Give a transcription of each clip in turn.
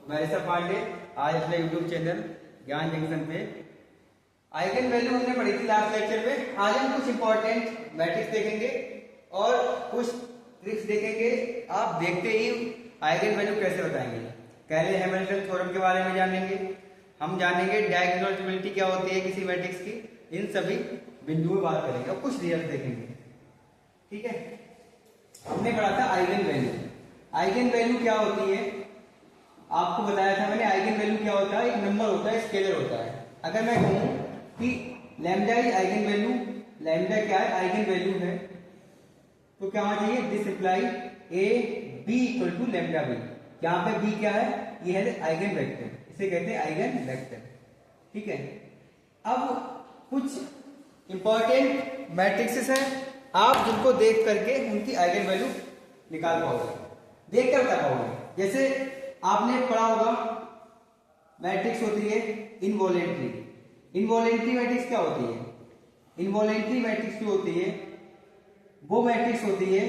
मैं ऋषभ पांडे। आज अपने यूट्यूब चैनल ज्ञान जंक्शन पे आइगन वैल्यू हमने पढ़ी थी लास्ट लेक्चर में। आज हम कुछ इंपॉर्टेंट मैट्रिक्स देखेंगे और कुछ ट्रिक्स देखेंगे। आप देखते ही आइगन वैल्यू कैसे बताएंगे। कैरे हैमिल्टन थ्योरम के बारे में जानेंगे, हम जानेंगे डायगोनलिटी क्या होती है किसी मैट्रिक्स की, इन सभी बिंदुओं में बात करेंगे और कुछ रिजल्ट देखेंगे। ठीक है, हमने पढ़ा था आइगन वैल्यू। आइगन वैल्यू क्या होती है आपको बताया था मैंने। आइगन वैल्यू क्या होता है, एक नंबर होता है, स्केलर होता है। अगर मैं कहूं कि lambda is eigen value, lambda क्या है, आइगन वैल्यू है, तो क्या होना चाहिए, this imply A B equal to lambda B. यहाँ पे बी क्या है, ये है आइगन वेक्टर, इसे कहते हैं आइगन वेक्टर। ठीक है, अब कुछ इंपॉर्टेंट मैट्रिक्सेस हैं आप जिनको देख करके उनकी आइगन वैल्यू निकाल पाओगे, देख कर बता पाओगे। जैसे आपने पढ़ा होगा मैट्रिक्स होती है इनवॉलेंट्री। इनवॉलेंट्री मैट्रिक्स क्या होती है, इनवॉलेंट्री मैट्रिक्स जो होती है वो मैट्रिक्स होती है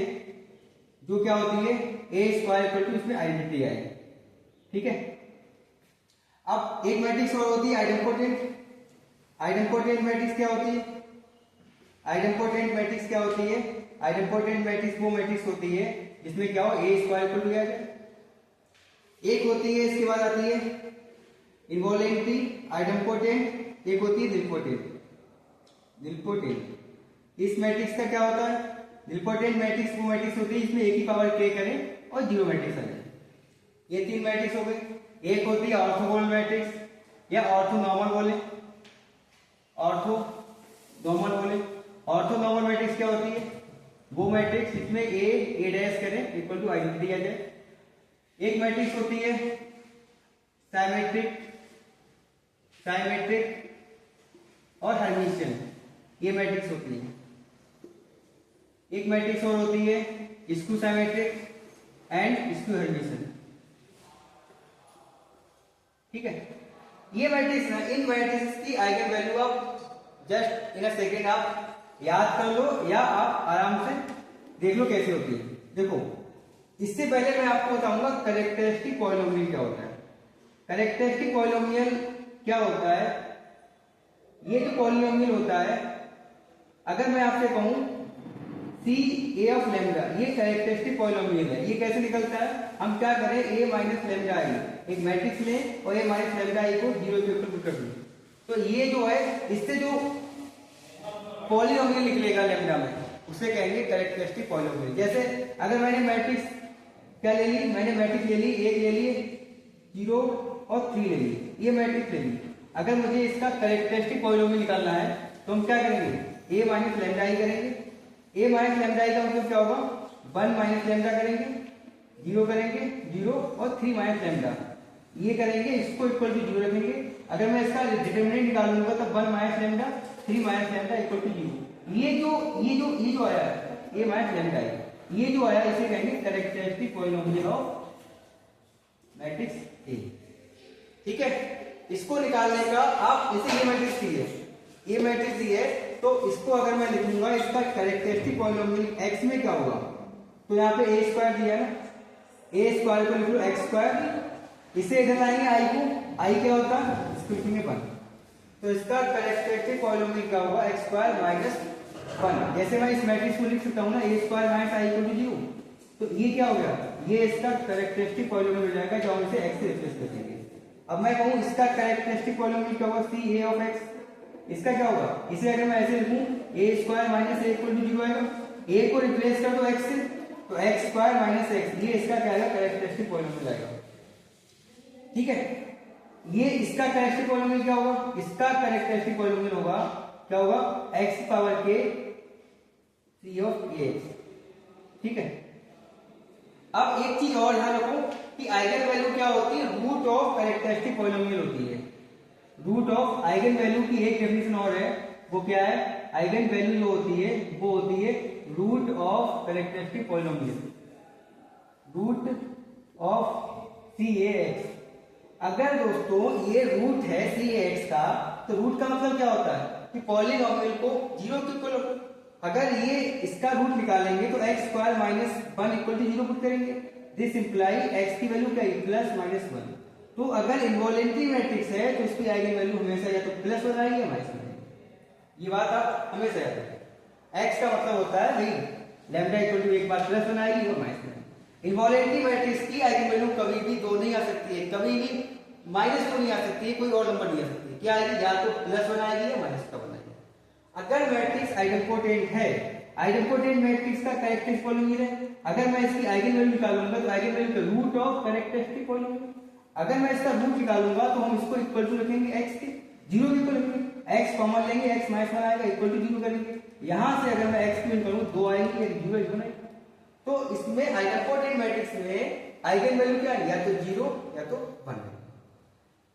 जो क्या होती है ए स्क्वायर इक्वल टू, इसमें आइडेंटिटी आए। ठीक है, अब एक मैट्रिक्स और होती है आइडेंपोटेंट। आइडेंपोटेंट मैट्रिक्स क्या होती है, आइडेंपोटेंट मैट्रिक्स क्या होती है, आइडेंपोटेंट मैट्रिक्स वो मैट्रिक्स होती है जिसमें क्या हो ए स्क्वायर इक्वल टू आ जाए। एक होती है, इसके बाद आती है इनवॉलेंट्री, आइडेंपोटेंट, एक होती है निलपोटेंट। निलपोटेंट इस मैट्रिक्स का क्या होता है, निलपोटेंट मैट्रिक्स वो मैट्रिक्स होती है जिसमें एक ही पावर k करें और जीरो मैट्रिक्स आ जाए। ये तीन मैट्रिक्स हो गई। एक होती है ऑर्थोगोनल मैट्रिक्स या ऑर्थोनॉर्मल बोले, ऑर्थोनॉर्मल बोले। ऑर्थोनॉर्मल मैट्रिक्स क्या होती है, वो मैट्रिक्स जिसमें ए डैश करें इक्वल टू आइडेंटिटी आ जाए। एक मैट्रिक्स होती है साइमेट्रिक, साइमेट्रिक और हर्मिशियन, ये मैट्रिक्स होती है। एक मैट्रिक्स और होती है skew symmetric and skew Hermitian. ठीक है, ये मैट्रिक्स है, इन मैट्रिक्स की आइगन वैल्यू आप जस्ट इन अ सेकेंड आप याद कर लो या आप आराम से देख लो कैसे होती है। देखो, इससे पहले मैं आपको बताऊंगा कैरेक्टरिस्टिक पॉलिनोमियल क्या होता है। कैरेक्टरिस्टिक पॉलिनोमियल क्या होता है, ये जो पॉलिनोमियल होता है, अगर मैं आपसे कहूं सी ए ऑफ लैम्डा, ये कैरेक्टरिस्टिक पॉलिनोमियल है। ये कैसे निकलता है, हम क्या करें, ए माइनस लैम्डा आई एक मैट्रिक्स लें और ए माइनस लैम्डा आई को जीरो के ऊपर पुट कर दें, तो ये जो है इससे जो पॉलिनोमियल निकलेगा लैम्डा में उसे कहेंगे कैरेक्टरिस्टिक पॉलिनोमियल। जैसे अगर मैंने मैट्रिक्स क्या ले ली, मैंने मैट्रिक्स ले ली, एक ले लिए, 0 और 3 ले ली, ये मैट्रिक्स ले ली। अगर मुझे इसका कैरेक्टरिस्टिक पॉलिनोमियल निकालना है तो हम क्या करेंगे, ए माइनस लैम्डा आई करेंगे। ए माइनस लैम्डा आई का मतलब क्या होगा, 1 माइनस लैम्डा करेंगे, 0 करेंगे, 0 और 3 माइनस लैम्डा, ये करेंगे, इसको इक्वल टू 0 रखेंगे। अगर मैं इसका डिटरमिनेंट निकालूंगा तो 1 minus lambda, 3 minus lambda equal to 0। ये जो आया ए माइनस लैम्डा आई, ये जो आया इसे कहेंगे कैरेक्टरिस्टिक पॉलिनोमियल ऑफ मैट्रिक्स ए। ठीक है, इसको निकालने का आप इसे ये मैट्रिक्स दी है, ये मैट्रिक्स दी है, तो इसको अगर मैं लिखूंगा इसका कैरेक्टरिस्टिक पॉलिनोमियल एक्स में क्या होगा, तो यहाँ पे ए स्क्वायर दिया है, ए स्क्वायर को लिख लो एक्स स्क्वायर, इसे इधर लाएंगे आई को, आई क्या होता है, इसको लिखेंगे 1, तो इसका कैरेक्टरिस्टिक पॉलिनोमियल क्या होगा, एक्स स्क्वायर माइनस 1। जैसे मैं इस मैट्रिक्स को लिख सकता हूँ ना, A square minus I equal to 0, तो ये क्या हो गया, ये इसका कैरेक्टरिस्टिक पॉलिनोमियल हो जाएगा जो हम इसे एक्स से रिप्लेस कर देंगे। अब मैं कहूँ इसका कैरेक्टरिस्टिक पॉलिनोमियल क्या होगा, सी ए ऑफ एक्स, इसका क्या होगा, इसे अगर मैं ऐसे लिखूं A square minus A equal to 0 आएगा, ए को रिप्लेस कर दो एक्स से, तो एक्स स्क्वायर माइनस एक्स, ये इसका क्या आएगा, कैरेक्टरिस्टिक पॉलिनोमियल आएगा। ठीक है, ये इसका कैरेक्टरिस्टिक पॉलिनोमियल क्या होगा, इसका कैरेक्टरिस्टिक पॉलिनोमियल होगा क्या होगा, एक्स पावर के सी ऑफ ए एक्स। ठीक है, अब एक चीज और ध्यान रखो कि आइगन वैल्यू क्या होती है, रूट ऑफ कैरेक्टरिस्टिक पॉलिनोमियल होती है। रूट ऑफ आइगन वैल्यू की एक डेफिनेशन और है, वो क्या है, आइगन वैल्यू जो होती है वो होती है root of characteristic polynomial, root of C A X. अगर दोस्तों ये रूट है सी ए एक्स का, तो रूट का मतलब क्या होता है कि पॉलिनोमियल को 0 के इक्वल रखो। अगर ये इसका रूट निकालेंगे तो x square minus 1 equal to 0 put करेंगे, दिस इंप्लाई एक्स की वैल्यू क्या है, प्लस माइनस 1। तो अगर इनवॉलेंट्री मैट्रिक्स है तो उसकी आइगन वैल्यू हमेशा या तो प्लस हो जाएगी या माइनस हो जाएगी। ये बात आप हमेशा याद रखें। एक्स का मतलब होता है भाई लैम्डा इक्वल टू एक बार प्लस बनाएगी और माइनस बनाएगी। इनवॉलेंट्री मैट्रिक्स की आइगन वैल्यू कभी भी दो नहीं आ सकती है, कभी भी माइनस तो नहीं आ सकती है, कोई और नंबर नहीं आ सकती। क्या आएगी? या तो प्लस बनाएगी या माइनस का बनाएगी। अगर मैट्रिक्स आइडेंटिपोटेंट है, आइडेंटिपोटेंट मैट्रिक्स का कैरेक्टरिस्टिक पॉलिनोमियल है, अगर मैं इसकी आइगन वैल्यू निकालूंगा तो आइगन वैल्यू का रूट ऑफ कैरेक्टरिस्टिक पॉलिनोमियल। अगर मैं इसका रूट निकालूंगा तो हम इसको इक्वल टू रखेंगे x के, 0 के इक्वल रखेंगे, x कॉमन लेंगे, x माइनस में आएगा, इक्वल टू 0 करेंगे। यहां से अगर मैं x की करूं 2 आएंगे, 0 बनाएंगे। तो इसमें आइडेंटिपोटेंट मैट्रिक्स में आइगन वैल्यू क्या है? या तो 0 या तो 1 है।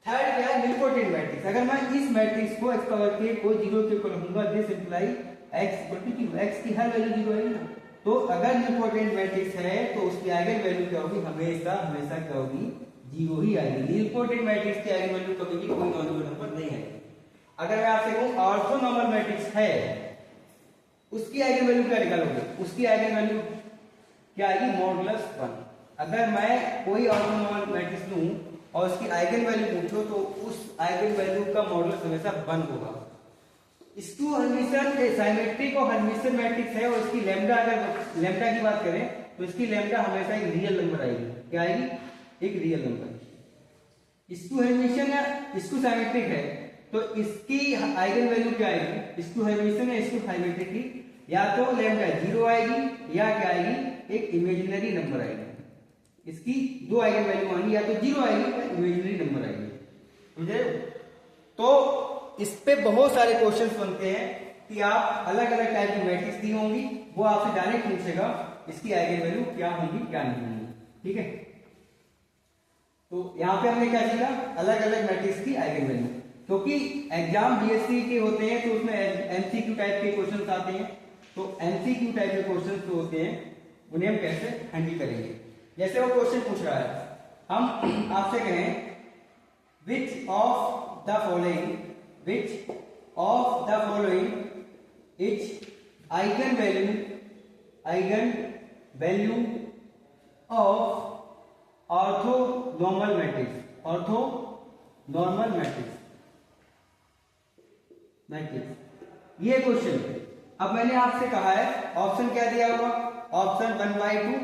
थर्ड क्या है? Nilpotent matrix. अगर मैं इस मैट्रिक्स को x पावर k को 0 के इक्वल रखूंगा, this imply x equal to 0, x की हर वैल्यू 0 आएगी ना। तो अगर निलपोटेंट मैट्रिक्स है तो उसकी आइगन वैल्यू क्या होगी? हमेशा हमेशा क्या होगी? 0 ही आएगी। निलपोटेंट मैट्रिक्स की आइगन वैल्यू कभी भी कोई नॉन जीरो नंबर नहीं आएगी। अगर मैं आपसे कहूं ऑर्थोनॉर्मल मैट्रिक्स है, उसकी आइगन वैल्यू क्या निकालोगे? उसकी आइगन वैल्यू क्या आएगी? मॉडुलस 1। अगर मैं कोई ऑर्थोनॉर्मल मैट्रिक्स लूं और उसकी आइगन वैल्यू पूछो तो उस आइगन वैल्यू का मॉडुलस हमेशा 1 होगा। इसको हर्मिशन सिमेट्रिक और हर्मिशन मैट्रिक्स है और इसकी लैम्डा, अगर लैम्डा की बात करें तो इसकी लैम्डा हमेशा एक रियल नंबर आएगी। क्या आएगी? एक रियल नंबर। इसको हर्मिशन या इसको सिमेट्रिक है तो इसकी आइगन वैल्यू क्या आएगी? इसको हर्मिशन या इसको सिमेट्रिक की या तो लैम्डा 0 आएगी या क्या आएगी? एक इमेजिनरी नंबर आएगी। इसकी दो आइगन वैल्यू आएंगी, या तो 0 आएगी या इमेजिनरी नंबर आएगी। समझे? तो इस पे बहुत सारे क्वेश्चंस बनते हैं कि आप अलग अलग टाइप की मैट्रिक्स दी होंगी, वो आपसे डायरेक्ट पूछेगा इसकी आइगन वैल्यू क्या होंगी क्या नहीं होंगी। ठीक है, तो यहाँ पे हमने क्या सीखा? अलग अलग मैट्रिक्स की आइगन वैल्यू। क्योंकि एग्जाम बीएससी के होते हैं तो उसमें एमसीक्यू टाइप के क्वेश्चन आते हैं, तो एमसीक्यू टाइप के क्वेश्चन जो होते हैं उन्हें हम कैसे हैंडल करेंगे। जैसे वो क्वेश्चन पूछ रहा है, हम आपसे कहें which of the following is eigen value of orthonormal matrix. ये क्वेश्चन है। अब मैंने आपसे कहा है ऑप्शन क्या दिया हुआ? Option 1/2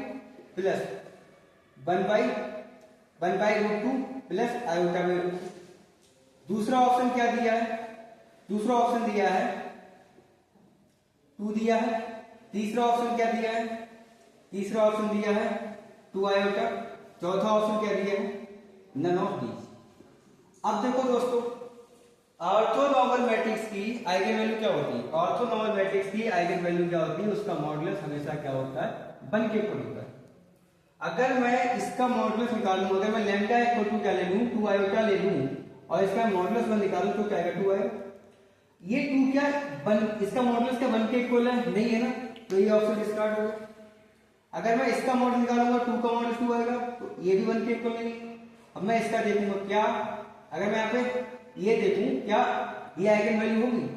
plus 1/√2 plus i/√2। दूसरा ऑप्शन क्या दिया है? दूसरा ऑप्शन दिया है 2 दिया है। तीसरा ऑप्शन क्या दिया है? तीसरा ऑप्शन दिया है 2i/। चौथा ऑप्शन क्या दिया है? None of these. अब देखो दोस्तों, ऑर्थोनॉर्मल मैट्रिक्स की आइगन वैल्यू क्या होती है? ऑर्थोनॉर्मल मैट्रिक्स की आइगन वैल्यू क्या होती है? उसका मॉडुलस हमेशा क्या होता है? 1 के इक्वल होता है। अगर मैं इसका मॉडुलस निकालूं, अगर मैं लैम्डा इक्वल टू क्या ले लूं? 2i ले लूं और इसका मॉडुलस 1 निकालूं तो क्या आएगा? 2 आएगा। ये 2 क्या 1, इसका मॉडुलस क्या 1 के इक्वल है? नहीं है ना, तो ये ऑप्शन डिस्कार्ड होगा। अगर मैं इसका मॉडुलस निकालूंगा 2 का मॉडुलस 2 आएगा, तो ये भी 1 के इक्वल नहीं। अब मैं इसका देखूंगा क्या, अगर मैं यहाँ पे ये देखूं क्या ये आइगन वैल्यू होगी?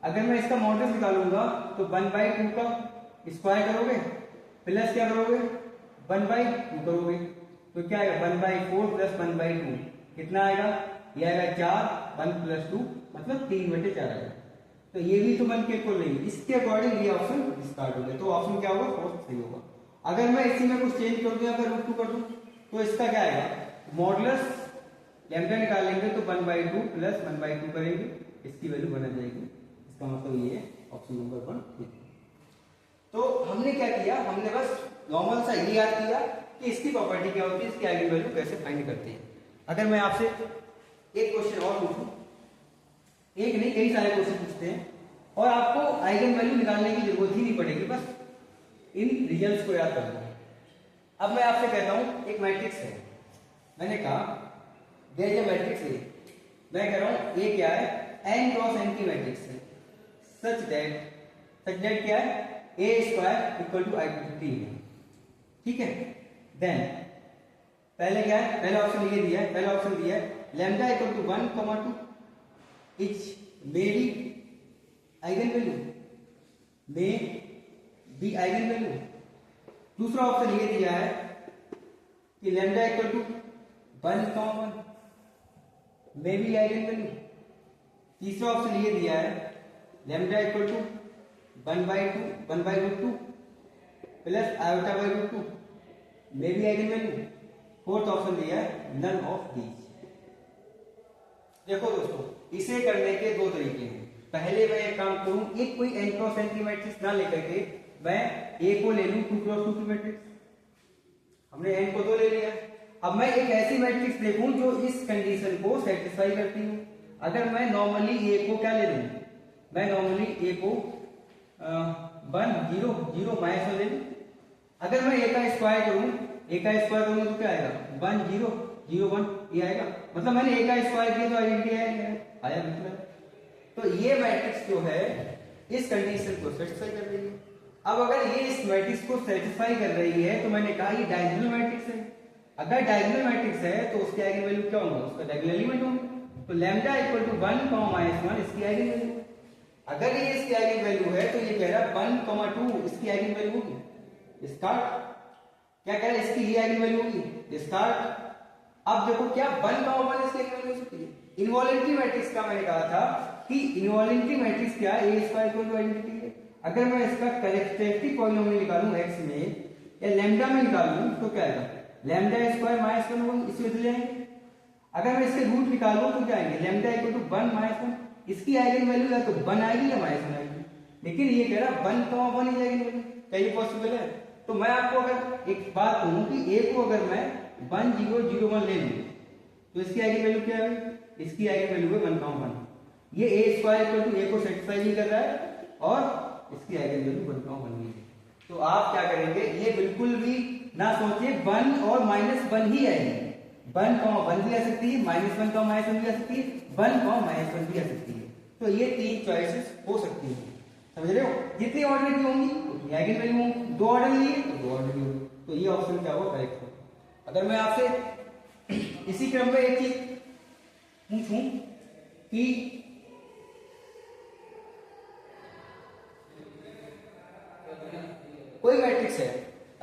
अगर मैं इसका मॉडुलस निकालूंगा तो 1/2 का स्क्वायर करोगे प्लस क्या करोगे? 1/2 करोगे तो क्या आएगा? 1/4 प्लस 1/2 कितना आएगा? ये आएगा 4, 1 + 2 मतलब 3/4 आएगा। तो ये भी तो 1 के इक्वल नहीं, इसके अकॉर्डिंग ये ऑप्शन डिस्कार्ड हो गया। तो ऑप्शन क्या होगा? फोर्थ सही होगा। अगर मैं इसी में कुछ चेंज कर दूं या फिर √2 कर दूं तो इसका क्या आएगा? मॉडुलस लैम्डा निकालेंगे तो 1/2 प्लस 1/2 करेंगे, इसकी वैल्यू बन जाएगी। इसका मतलब ये है ऑप्शन नंबर 1। तो हमने क्या किया? हमने बस नॉर्मल सा ये याद किया कि इसकी प्रॉपर्टी क्या होती है, इसकी आइगन वैल्यू कैसे फाइंड करते हैं। अगर मैं आपसे एक क्वेश्चन और पूछूं, एक नहीं कई सारे क्वेश्चन पूछते हैं और आपको आइगन वैल्यू निकालने की जरूरत ही नहीं पड़ेगी, बस इन रिजल्ट्स को याद करना है। अब मैं आपसे कहता हूं एक मैट्रिक्स है, मैंने कहा there is a matrix A, मैं कह रहा हूं ए क्या है? n क्रॉस n की मैट्रिक्स है, सच दैट क्या है? a² = i/3 है। ठीक है, देन पहले क्या है? पहला ऑप्शन ये दिया है, पहला ऑप्शन दिया है लैम्डा = 1, 2 इज मेरी eigen value may be eigen value. दूसरा ऑप्शन ये दिया है कि lambda = 1, 1 may be eigen value. तीसरा ऑप्शन ये दिया है lambda equal to 1/2 plus iota by root 2 may be eigen value. Fourth option दिया है नन ऑफ दीज। देखो दोस्तों, इसे करने के दो तरीके हैं। पहले मैं एक काम करूं, एक कोई n क्रॉस n की मैट्रिक्स ना लेकर के मैं a को ले लूं 2 क्रॉस 2 की मैट्रिक्स। हमने n को 2 ले लिया। अब मैं एक ऐसी मैट्रिक्स देखूं जो इस कंडीशन को सेटिस्फाई करती हो। अगर मैं नॉर्मली a को क्या ले लूं, मैं नॉर्मली a को 1 0 0 -1 ले लूं। अगर मैं a का स्क्वायर करूं तो क्या आएगा 1 0 0 1 ये आएगा। मतलब मैंने a का स्क्वायर किया तो आइडेंटिटी आया बिल्कुल। तो ये मैट्रिक्स जो है इस कंडीशन को सेटिस्फाई कर रही है। अब अगर ये इस मैट्रिक्स को सेटिस्फाई कर रही है तो मैंने कहा ये डायगोनल मैट्रिक्स है। अगर डायगोनल मैट्रिक्स है तो उसके आइगन वैल्यू क्या होगा, उसका डायगोनल एलिमेंट होगा। तो लैम्डा इक्वल टू 1 -1 इसकी आइगन वैल्यू। अगर ये इसकी आइगन वैल्यू है तो ये कह रहा है 1 2 इसकी आइगन वैल्यू होगी। स्टार्ट क्या कह रहा है, इसकी ये आइगन वैल्यू होगी स्टार्ट। अब देखो क्या 1 1 इसकी आइगन वैल्यू हो सकती है। इनवॉलेंट्री मैट्रिक्स का मैंने कहा था कि इनवॉलेंट्री मैट्रिक्स क्या है, a square equal to identity है। अगर मैं इसका कैरेक्टरिस्टिक पॉलिनोमियल निकालूं x में या लैम्डा में निकालूं तो क्या आएगा लैम्डा स्क्वायर -1 होगा, इसी में जाएंगे। अगर मैं इसके रूट निकालूं तो क्या आएंगे लैम्डा इक्वल टू 1 -1 इसकी आइगन वैल्यू या तो 1 आएगी या -1 आएगी। लेकिन ये कह रहा 1 1 ही आएगी वैल्यू, क्या ये पॉसिबल है? तो मैं आपको अगर एक बात कहूं कि a को अगर मैं 1 0 0 1 ले लूं तो इसकी आइगन वैल्यू क्या है, इसकी आइगन वैल्यू है 1 1। ये a square equal to a को सेटिस्फाई नहीं कर रहा है और इसकी आइगन वैल्यू 1 1 है। तो आप क्या करेंगे, ये बिल्कुल भी ना सोचिए 1 और -1 ही आएगी। 1 1 भी आ सकती है, -1 -1 भी आ सकती है, 1 -1 भी आ सकती है। तो ये तीन चॉइसेस हो सकती है, समझ रहे हो। जितनी ऑर्डर की होंगी उतनी आइगन वैल्यू होंगी। 2 ऑर्डर लिए तो 2 ऑर्डर की होगी। तो ये ऑप्शन क्या होगा, करेक्ट होगा। अगर मैं आपसे इसी क्रम में एक चीज पूछूं कि कोई मैट्रिक्स है,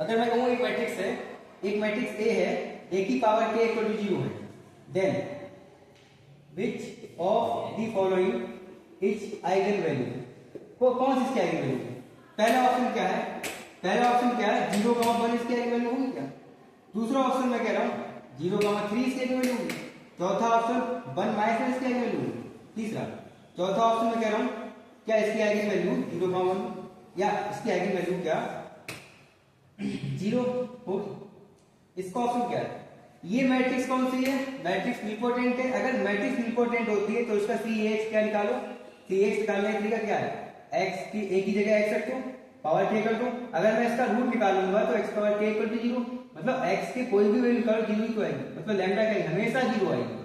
अगर मैं कहूं एक मैट्रिक्स है, एक मैट्रिक्स A है, A की पावर k इक्वल टू 0 है, then which of the following is eigen value. वो कौन सी इसकी आइगन वैल्यू है? पहला ऑप्शन क्या है, 0 1 इसकी आइगन वैल्यू होगी क्या? दूसरा ऑप्शन मैं कह रहा हूं 0 3 इसकी आइगन वैल्यू होगी। चौथा ऑप्शन 1 -1 इसकी आइगन वैल्यू होगी। तीसरा चौथा ऑप्शन में कह रहा हूं क्या इसकी आइगन वैल्यू 0 1 या इसकी आइगन वैल्यू क्या 0 होगी। इसका ऑप्शन क्या है? ये मैट्रिक्स कौन सी है, मैट्रिक्स निलपोटेंट है। अगर मैट्रिक्स निलपोटेंट होती है तो इसका CX क्या निकालो, CX निकालने का तरीका क्या है, x की a की जगह x रख दो, पावर k कर दो। अगर मैं इसका रूट निकालूंगा तो x power k equal to 0, मतलब x की कोई भी वैल्यू निकालो 0 ही तो आएगी। मतलब लैम्डा का हमेशा 0 आएगी।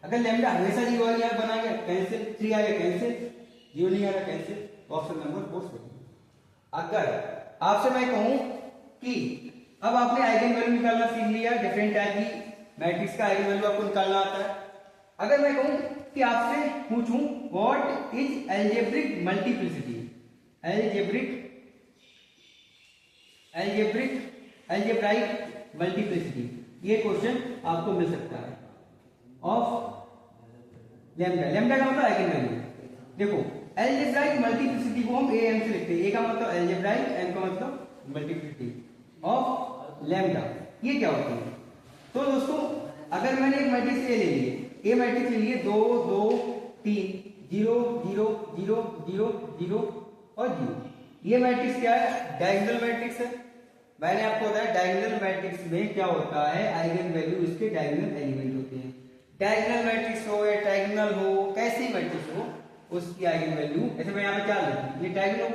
अगर लैम्डा हमेशा 0 आएगी, यहाँ बना गया कैंसिल, 3 आ गया कैंसिल, 0 नहीं आ रहा कैंसिल, ऑप्शन नंबर 4 सही। अगर आपसे मैं कहूं कि अब आपने आइगन वैल्यू निकालना सीख लिया, डिफरेंट टाइप की मैट्रिक्स का आइगन वैल्यू आपको निकालना आता है। अगर मैं कहूं कि आपसे पूछूं what is algebraic multiplicity, algebraic multiplicity, ये क्वेश्चन आपको मिल सकता है ऑफ लैम्डा का मतलब आइगन वैल्यू। देखो अलजेब्राइक मल्टीप्लिसिटी को हम am से लिखते हैं। a का मतलब अलजेब्राइक, m का मतलब मल्टीप्लिसिटी ऑफ लैम्डा, ये क्या होती है? तो दोस्तों अगर मैंने एक मैट्रिक्स ए ले लिए, ए मैट्रिक्स ले लिए 2 2 3 0 0 0 0 0 और 0, ये मैट्रिक्स क्या है, डायगोनल मैट्रिक्स है। मैंने आपको बताया डायगोनल मैट्रिक्स में क्या होता है, आइगन वैल्यू इसके डायगोनल एलिमेंट होते हैं। डायगोनल मैट्रिक्स हो या डायगोनल हो, कैसी मैट्रिक्स हो, उसकी आइगन वैल्यू, ऐसे मैं यहाँ पे क्या लिखूं, ये डायगोनल,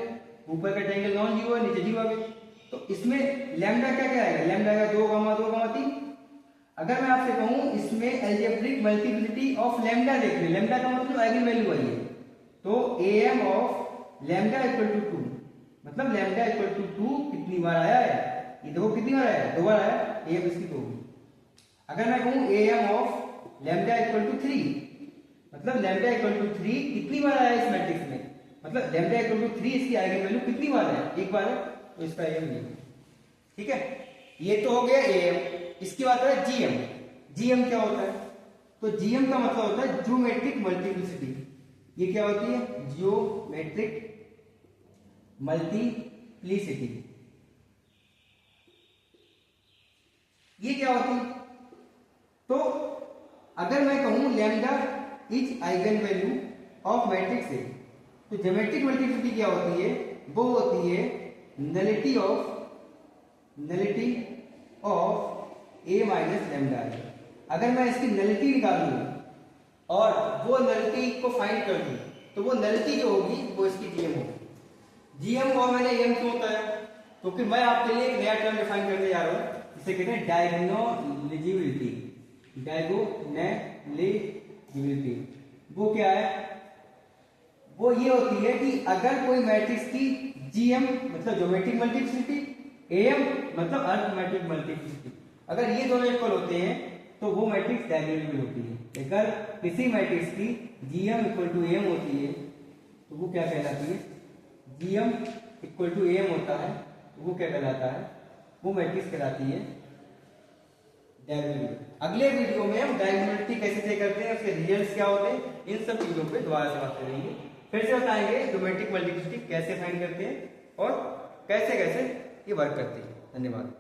ऊपर का ट्रायंगल नॉन जीरो है, नीचे जीरो आ गया। तो इसमें लैम्डा क्या क्या आएगा, लैम्डा आएगा 2 2 3। अगर मैं आपसे कहूं इसमें अलजेब्रिक मल्टीप्लिसिटी ऑफ लैम्डा देख ले, लैम्डा का मतलब आइगन वैल्यू आई है, तो am of lambda equal to 2, मतलब लैम्डा इक्वल टू 2 कितनी बार आया है, ये देखो कितनी बार आया है, 2 बार आया, am इसकी 2। अगर मैं कहूं am of lambda equal to 3, मतलब लैम्डा इक्वल टू 3 कितनी बार आया इस मैट्रिक्स में, मतलब लैम्डा इक्वल टू 3 इसकी आइगन वैल्यू कितनी बार है, एक बार है, तो इसका am नहीं। ठीक है, ये तो हो गया am। इसकी बात करें gm, gm क्या होता है, तो जीएम का मतलब होता है ज्योमेट्रिक मल्टीप्लिसिटी। ये क्या होती है? Geometric multiplicity. ये क्या होती है? तो अगर मैं कहूं lambda is eigen value of matrix A, तो ज्योमेट्रिक मल्टीप्लिसिटी क्या होती है? वो होती है nullity of A minus lambda A. अगर मैं इसकी नलिटी निकाल लूं और वो नलिटी को फाइंड कर दूं, तो वो नलिटी जो होगी वो इसकी जीएम होगी। जीएम और मैंने एम क्यों बताया? क्योंकि मैं आपके लिए एक नया टर्म डिफाइन करने जा रहा हूं, जिसे कहते हैं डायगोनलिजिबिलिटी। डायगोनलिजिबिलिटी वो क्या है? वो ये होती है कि अगर कोई मैट्रिक्स की जीएम मतलब ज्योमेट्रिक मल्टीप्लिसिटी, एम मतलब अरिथमेटिक मल्टीप्लिसिटी, अगर ये दोनों इक्वल होते हैं तो वो मैट्रिक्स डायगोनल होती है। अगर किसी मैट्रिक्स की जीएम इक्वल टू एम होती है तो वो क्या कहलाती है? जीएम इक्वल टू एम होता है तो वो क्या कहलाता है? वो मैट्रिक्स कहलाती है डायगोनल। अगले वीडियो में हम डायगोनलिटी कैसे तय करते हैं, उसके रिजल्ट्स क्या होते हैं, इन सब चीजों पे दोबारा से बात करेंगे। फिर से बताएंगे ज्योमेट्रिक मल्टीप्लिसिटी कैसे फाइंड करते हैं और कैसे कैसे ये वर्क करती है। धन्यवाद।